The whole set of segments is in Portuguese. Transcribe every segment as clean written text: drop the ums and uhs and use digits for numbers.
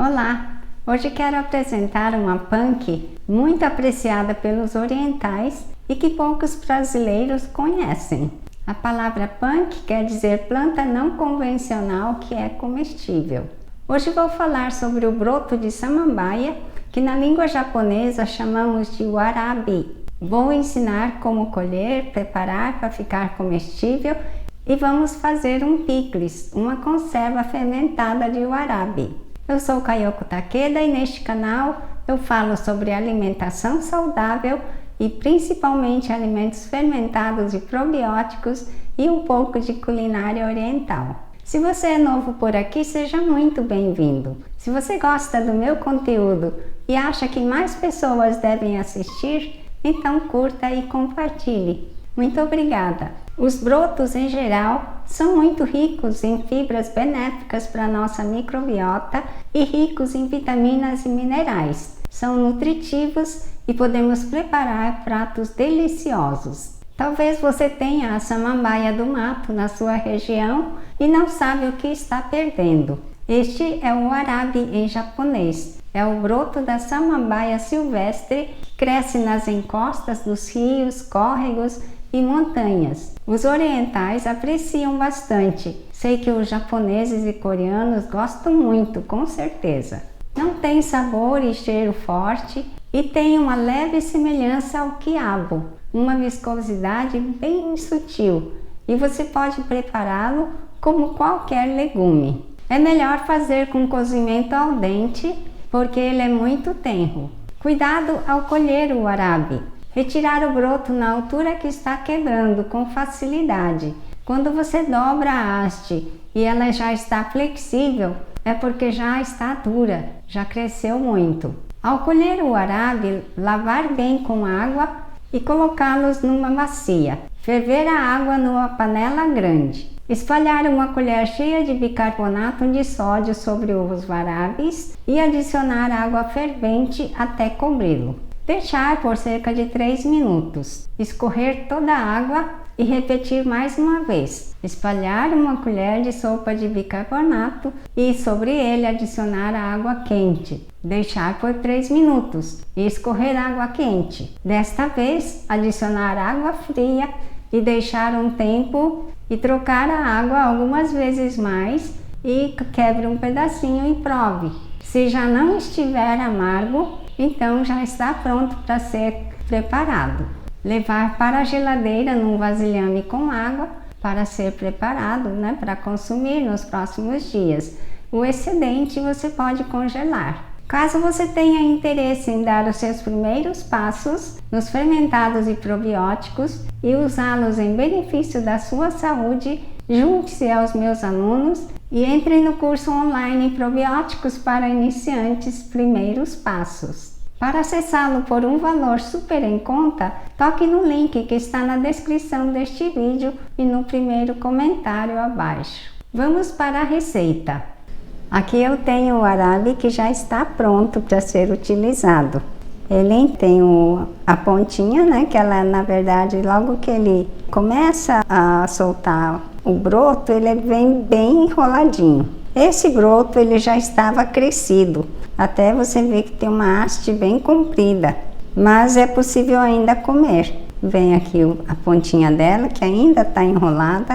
Olá! Hoje quero apresentar uma punk muito apreciada pelos orientais e que poucos brasileiros conhecem. A palavra punk quer dizer planta não convencional que é comestível. Hoje vou falar sobre o broto de samambaia, que na língua japonesa chamamos de warabi. Vou ensinar como colher, preparar para ficar comestível e vamos fazer um picles, uma conserva fermentada de warabi. Eu sou Kayoko Takeda e neste canal eu falo sobre alimentação saudável e principalmente alimentos fermentados e probióticos e um pouco de culinária oriental. Se você é novo por aqui, seja muito bem-vindo. Se você gosta do meu conteúdo e acha que mais pessoas devem assistir, então curta e compartilhe. Muito obrigada! Os brotos em geral são muito ricos em fibras benéficas para a nossa microbiota e ricos em vitaminas e minerais. São nutritivos e podemos preparar pratos deliciosos. Talvez você tenha a samambaia do mato na sua região e não sabe o que está perdendo. Este é o warabi em japonês. É o broto da samambaia silvestre que cresce nas encostas dos rios, córregos e montanhas. Os orientais apreciam bastante. Sei que os japoneses e coreanos gostam muito, com certeza. Não tem sabor e cheiro forte e tem uma leve semelhança ao quiabo, uma viscosidade bem sutil, e você pode prepará-lo como qualquer legume. É melhor fazer com cozimento al dente, porque ele é muito tenro. Cuidado ao colher o warabi. Retirar o broto na altura que está quebrando com facilidade. Quando você dobra a haste e ela já está flexível, é porque já está dura, já cresceu muito. Ao colher o warabi, lavar bem com água e colocá-los numa bacia. Ferver a água numa panela grande. Espalhar uma colher cheia de bicarbonato de sódio sobre os warabis e adicionar água fervente até cobri-lo. Deixar por cerca de 3 minutos. Escorrer toda a água e repetir mais uma vez. Espalhar uma colher de sopa de bicarbonato e sobre ele adicionar a água quente. Deixar por 3 minutos e escorrer água quente. Desta vez, adicionar água fria e deixar um tempo e trocar a água algumas vezes mais e quebre um pedacinho e prove. Se já não estiver amargo, então já está pronto para ser preparado. Levar para a geladeira num vasilhame com água para ser preparado, para consumir nos próximos dias. O excedente você pode congelar. Caso você tenha interesse em dar os seus primeiros passos nos fermentados e probióticos e usá-los em benefício da sua saúde, junte-se aos meus alunos e entre no curso online Probióticos para Iniciantes Primeiros Passos. Para acessá-lo por um valor super em conta, toque no link que está na descrição deste vídeo e no primeiro comentário abaixo. Vamos para a receita. Aqui eu tenho o warabi que já está pronto para ser utilizado. Ele tem a pontinha, que ela, na verdade, logo que ele começa a soltar o broto, ele vem bem enroladinho. Esse broto ele já estava crescido, até você ver que tem uma haste bem comprida, mas é possível ainda comer. Vem aqui a pontinha dela, que ainda está enrolada,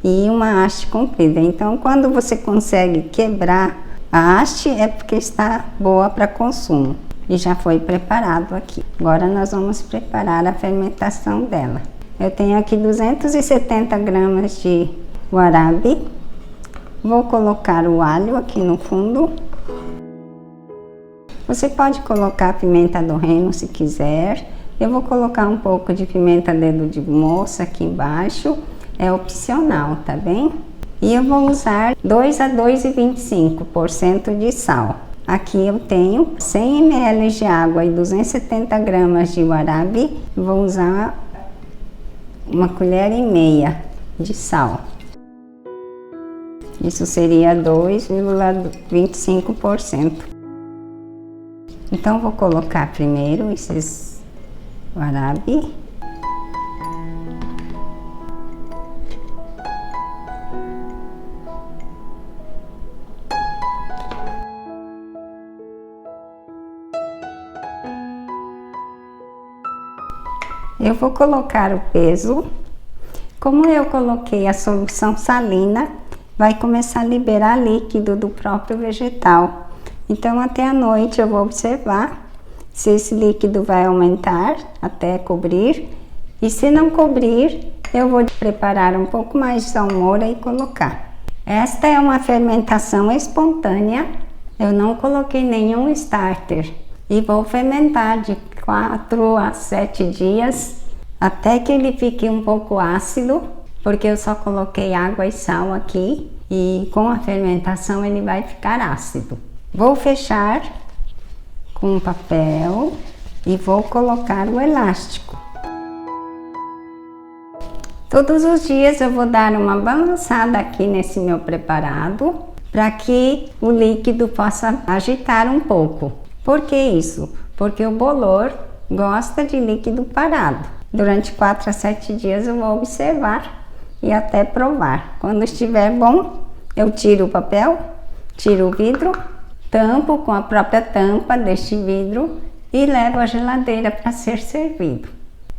e uma haste comprida. Então, quando você consegue quebrar a haste, é porque está boa para consumo. E já foi preparado aqui. Agora nós vamos preparar a fermentação dela. Eu tenho aqui 270 gramas de warabi. Vou colocar o alho aqui no fundo. Você pode colocar pimenta do reino se quiser. Eu vou colocar um pouco de pimenta dedo de moça aqui embaixo. É opcional, tá bem? E eu vou usar 2 a 2,25% de sal. Aqui eu tenho 100 ml de água e 270 gramas de warabi. Vou usar 1,5 colher de sal. Isso seria 2,25%. Então vou colocar primeiro esses warabi. Eu vou colocar o peso. Como eu coloquei a solução salina, vai começar a liberar líquido do próprio vegetal. Então até a noite eu vou observar se esse líquido vai aumentar até cobrir. E se não cobrir, eu vou preparar um pouco mais de salmoura e colocar. Esta é uma fermentação espontânea. Eu não coloquei nenhum starter. E vou fermentar de 4 a 7 dias, até que ele fique um pouco ácido, porque eu só coloquei água e sal aqui, e com a fermentação ele vai ficar ácido. Vou fechar com um papel e vou colocar o elástico. Todos os dias eu vou dar uma balançada aqui nesse meu preparado, para que o líquido possa agitar um pouco. Por que isso? Porque o bolor gosta de líquido parado. Durante 4 a 7 dias eu vou observar e até provar. Quando estiver bom, eu tiro o papel, tiro o vidro, tampo com a própria tampa deste vidro e levo à geladeira para ser servido.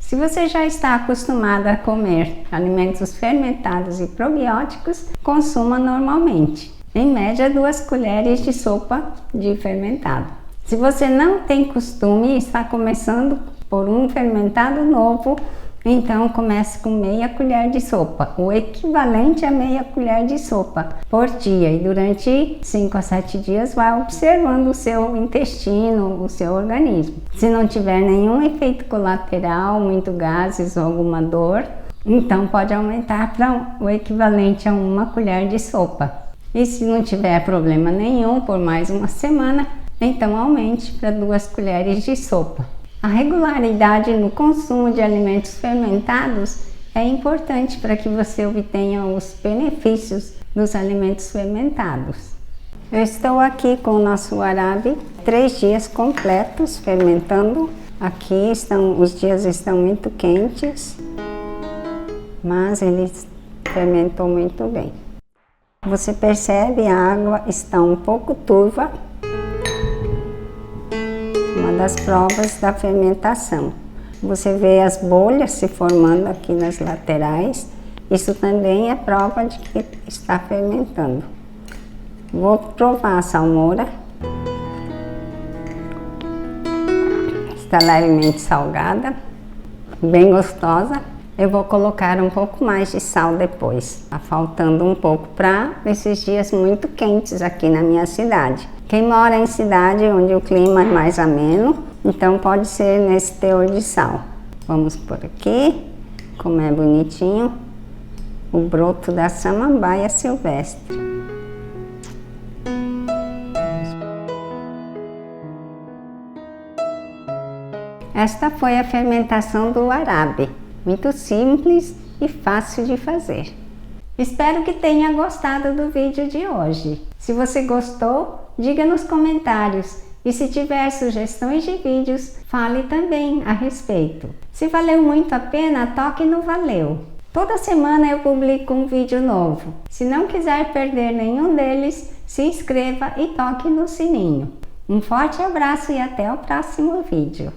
Se você já está acostumado a comer alimentos fermentados e probióticos, consuma normalmente. Em média, 2 colheres de sopa de fermentado. Se você não tem costume e está começando por um fermentado novo, então comece com meia colher de sopa, o equivalente a meia colher de sopa por dia, e durante 5 a 7 dias vai observando o seu intestino, o seu organismo. Se não tiver nenhum efeito colateral, muito gases ou alguma dor, então pode aumentar para o equivalente a 1 colher de sopa. E se não tiver problema nenhum por mais uma semana, então aumente para 2 colheres de sopa. A regularidade no consumo de alimentos fermentados é importante para que você obtenha os benefícios dos alimentos fermentados. Eu estou aqui com o nosso warabi, 3 dias completos fermentando. Aqui os dias estão muito quentes, mas ele fermentou muito bem. Você percebe, a água está um pouco turva. Uma das provas da fermentação. Você vê as bolhas se formando aqui nas laterais. Isso também é prova de que está fermentando. Vou provar a salmoura. Está levemente salgada, bem gostosa. Eu vou colocar um pouco mais de sal depois. Está faltando um pouco para esses dias muito quentes aqui na minha cidade. Quem mora em cidade onde o clima é mais ameno, então pode ser nesse teor de sal. Vamos por aqui, como é bonitinho, o broto da samambaia silvestre. Esta foi a fermentação do warabi. Muito simples e fácil de fazer. Espero que tenha gostado do vídeo de hoje. Se você gostou, diga nos comentários. E se tiver sugestões de vídeos, fale também a respeito. Se valeu muito a pena, toque no valeu. Toda semana eu publico um vídeo novo. Se não quiser perder nenhum deles, se inscreva e toque no sininho. Um forte abraço e até o próximo vídeo.